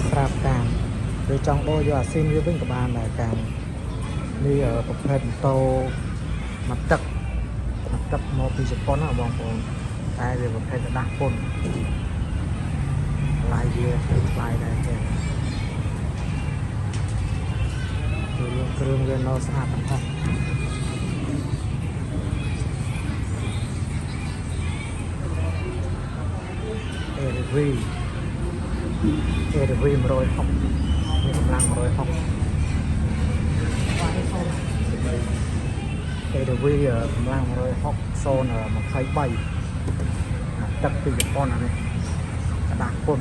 ស្រាប់តាមឬចង់ដូរយកអាស៊ីនវាវិញក៏បានដែរតាមនេះប្រភេទម៉ូតូមកទឹកមកពីជប៉ុនណាបងប្អូនតែវាប្រភេទដាស់ពុនឡាយវាថ្លៃដែរទេគ្រឿងវានៅស្អាតទាំងអស់ADV 160មានកម្លាំង160 ADV កម្លាំង160 023ទឹកពីជប៉ុនអានេះกระดาษพ่น